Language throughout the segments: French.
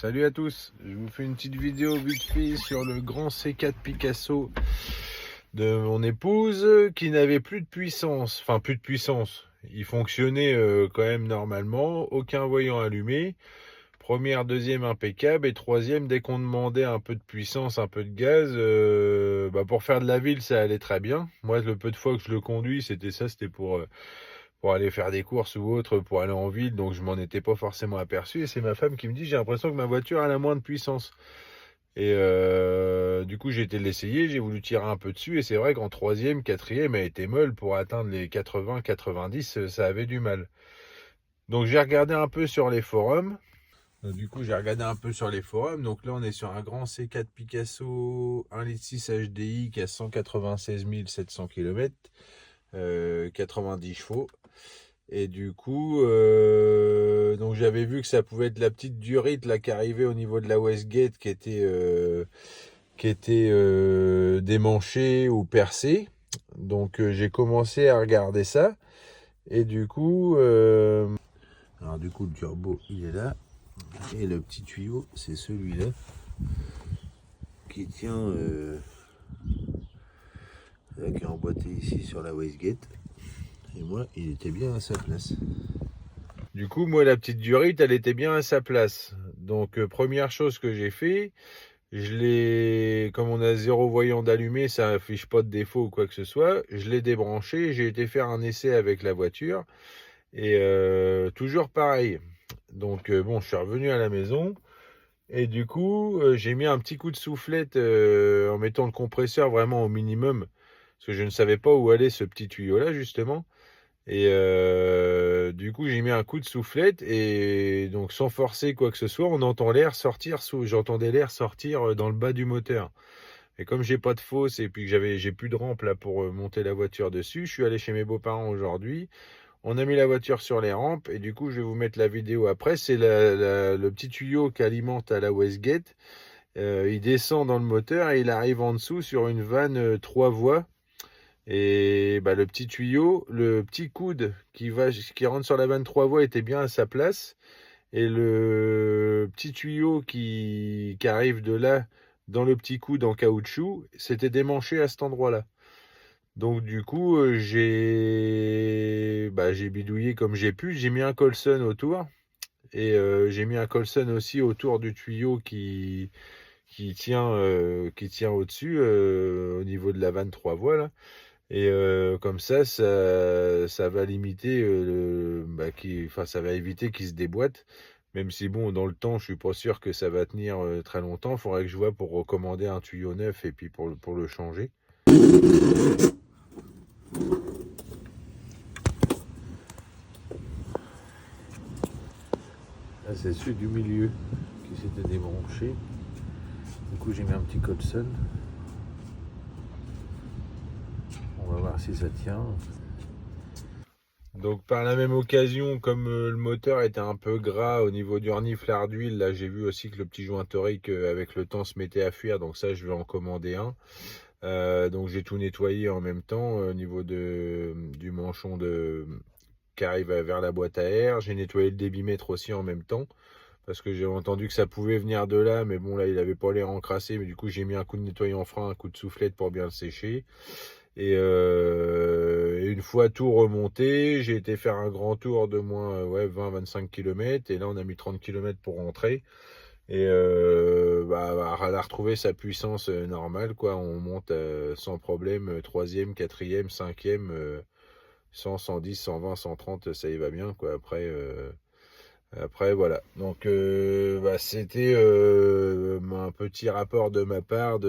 Salut à tous, je vous fais une petite vidéo vite fait sur le grand C4 Picasso de mon épouse qui n'avait plus de puissance, enfin plus de puissance, il fonctionnait quand même normalement, aucun voyant allumé, première, deuxième impeccable et troisième dès qu'on demandait un peu de puissance, un peu de gaz, pour faire de la ville ça allait très bien. Moi le peu de fois que je le conduis c'était pour aller faire des courses ou autre, pour aller en ville, donc je m'en étais pas forcément aperçu. Et c'est ma femme qui me dit, j'ai l'impression que ma voiture elle a moins de puissance. Et du coup, j'ai été l'essayer, j'ai voulu tirer un peu dessus, et c'est vrai qu'en troisième, quatrième, elle était molle pour atteindre les 80, 90, ça avait du mal. Donc j'ai regardé un peu sur les forums. Du coup, j'ai regardé un peu sur les forums. Donc là, on est sur un grand C4 Picasso 1,6 litre HDI qui a 196 700 km, 90 chevaux. Et du coup, donc j'avais vu que ça pouvait être la petite durite là qui arrivait au niveau de la Westgate qui était démanchée ou percée. Donc j'ai commencé à regarder ça. Et du coup, alors du coup le turbo il est là et le petit tuyau c'est celui-là qui tient, qui est emboîté ici sur la Westgate. Et moi, il était bien à sa place. Du coup, moi, la petite durite, elle était bien à sa place. Donc, première chose que j'ai fait, comme on a zéro voyant d'allumé, ça affiche pas de défaut ou quoi que ce soit, je l'ai débranché, j'ai été faire un essai avec la voiture, et toujours pareil. Donc, bon, je suis revenu à la maison, et du coup, j'ai mis un petit coup de soufflette en mettant le compresseur vraiment au minimum, parce que je ne savais pas où allait ce petit tuyau-là, justement. Et du coup, j'ai mis un coup de soufflette et donc sans forcer quoi que ce soit, on entend l'air sortir j'entendais l'air sortir dans le bas du moteur. Et comme j'ai pas de fosse et puis que j'ai plus de rampe là pour monter la voiture dessus, je suis allé chez mes beaux-parents aujourd'hui. On a mis la voiture sur les rampes et du coup, je vais vous mettre la vidéo après. C'est le petit tuyau qui alimente à la Westgate. Il descend dans le moteur et il arrive en dessous sur une vanne 3 voies. Et le petit tuyau, le petit coude qui rentre sur la vanne 3 voies était bien à sa place. Et le petit tuyau qui arrive de là, dans le petit coude en caoutchouc, s'était démanché à cet endroit-là. Donc du coup, j'ai bidouillé comme j'ai pu. J'ai mis un Colson autour. Et j'ai mis un Colson aussi autour du tuyau qui tient au-dessus, au niveau de la vanne 3 voies là. Et comme ça va limiter, ça va éviter qu'il se déboîte. Même si bon, dans le temps, je suis pas sûr que ça va tenir très longtemps. Il faudrait que je vois pour recommander un tuyau neuf et puis pour le changer. Là, c'est celui du milieu qui s'était débranché. Du coup, j'ai mis un petit Colson. On va voir si ça tient. Donc par la même occasion, comme le moteur était un peu gras au niveau du reniflard d'huile, là j'ai vu aussi que le petit joint torique avec le temps se mettait à fuir, donc ça je vais en commander un. Donc j'ai tout nettoyé en même temps au niveau du manchon qui arrive vers la boîte à air. J'ai nettoyé le débitmètre aussi en même temps, parce que j'ai entendu que ça pouvait venir de là, mais bon là il avait pas l'air encrassé, mais du coup j'ai mis un coup de nettoyant frein, un coup de soufflette pour bien le sécher. Et une fois tout remonté, j'ai été faire un grand tour de moins 20-25 km. Et là, on a mis 30 km pour rentrer. Et elle a retrouvé sa puissance normale, quoi. On monte sans problème, troisième, quatrième, cinquième, 100, 110, 120, 130, ça y va bien, quoi. Après, voilà. Donc, c'était un petit rapport de ma part.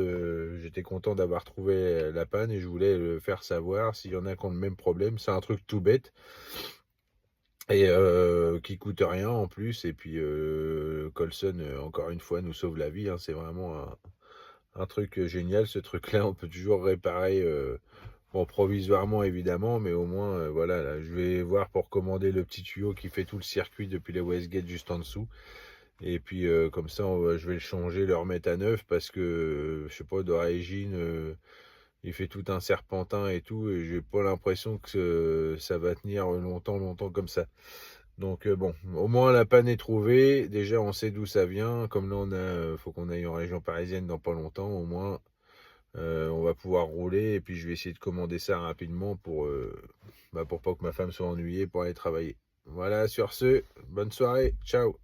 J'étais content d'avoir trouvé la panne et je voulais le faire savoir s'il y en a qui ont le même problème. C'est un truc tout bête et qui coûte rien en plus. Et puis, Colson, encore une fois, nous sauve la vie, hein. C'est vraiment un truc génial, ce truc-là. On peut toujours réparer. Bon, provisoirement évidemment, mais au moins, voilà, là, je vais voir pour commander le petit tuyau qui fait tout le circuit depuis les Westgate juste en dessous. Et puis, comme ça, je vais le changer, le remettre à neuf parce que, je sais pas, d'origine, il fait tout un serpentin et tout, et j'ai pas l'impression que ça va tenir longtemps, longtemps comme ça. Donc bon, au moins la panne est trouvée. Déjà, on sait d'où ça vient. Comme là, faut qu'on aille en région parisienne dans pas longtemps. Au moins, on va pouvoir rouler. Et puis, je vais essayer de commander ça rapidement pour pas que ma femme soit ennuyée pour aller travailler. Voilà, sur ce, bonne soirée. Ciao.